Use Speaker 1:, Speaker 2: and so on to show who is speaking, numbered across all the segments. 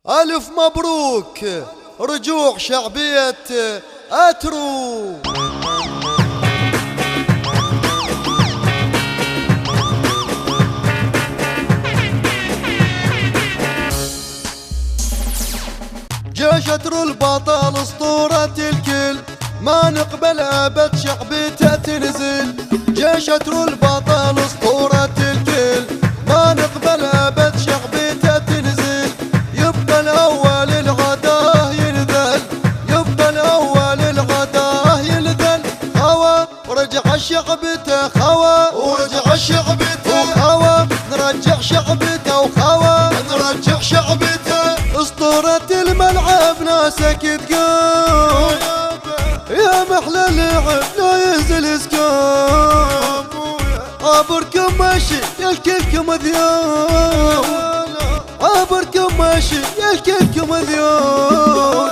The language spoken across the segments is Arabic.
Speaker 1: ألف مبروك رجوع شعبية أترو. جيش أترو البطل أسطورة الكل، ما نقبل أبد شعبيته تنزل. جيش أترو البطل أسطورة الكل، ما نقبل أبد شعبيته تنزل. يبقى الأول الغداه ينذل، يبقى الأول الغداه ينذل. خوا ورجع شعبيته، خوا ورجع شعبيته، وخوا نرجع شعبيته، وخوا نرجع شعبيته. أسطورة الملعب ناسك تقول، يا محلى اللعب لا ينزل سكون. عبركم ماشي يا الكلكم ذيول، عبركم ماشي يا الكلكم ذيول.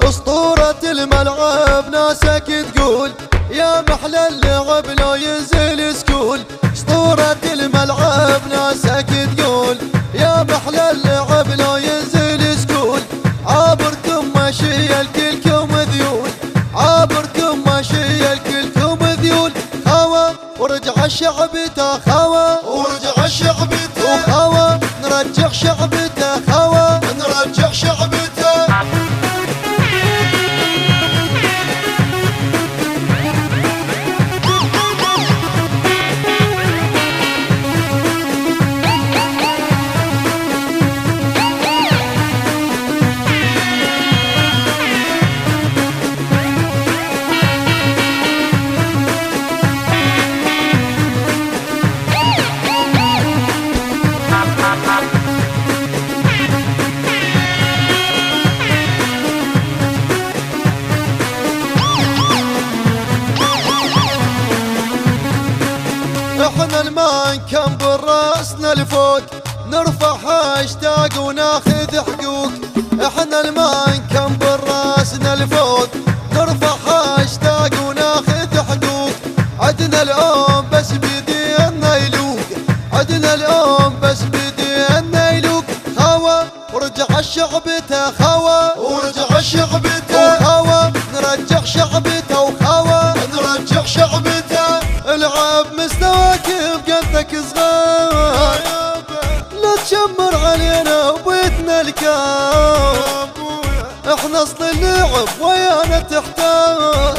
Speaker 1: أسطورة الملعب ناسك تقول، يا محلى اللعب لا ينزل سكون. أسطورة الملعب ناسك تقول، يا محلى اللعب لا ينزل سكون. عبركم ماشي يا الكلكم ذيول، عبركم ماشي الكلكم ذيول. خوا ورجع شعبيته، خوا ورجع شعبيته، وخوا نرجع شعبيته، خوا نرجع شعبيته. احنا المان كم براسنا لفوق، نرفع هاشتاق وناخذ حقوق. احنا المان كم براسنا لفوق، نرفع هاشتاق وناخذ حقوق. عدنا اليوم بس بيدينا يلوق، عدنا اليوم بس بيدينا يلوق. خوا ورجع شعبيته، خوا ورجع شعبيته، وخوا نرجع شعبيته، وخوا نرجع شعبيته. العب مستواك بقدك صغار، لا تشمر علينا وبيتنا الكار. احنا اصل اللعب ويانا تحتار،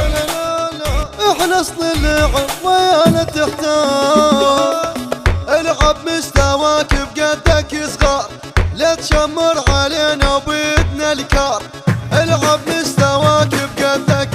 Speaker 1: احنا اصل اللعب ويانا تحتار. العب مستواك بقدك صغار، لا تشمر علينا وبيتنا الكار. العب مستواك بقدك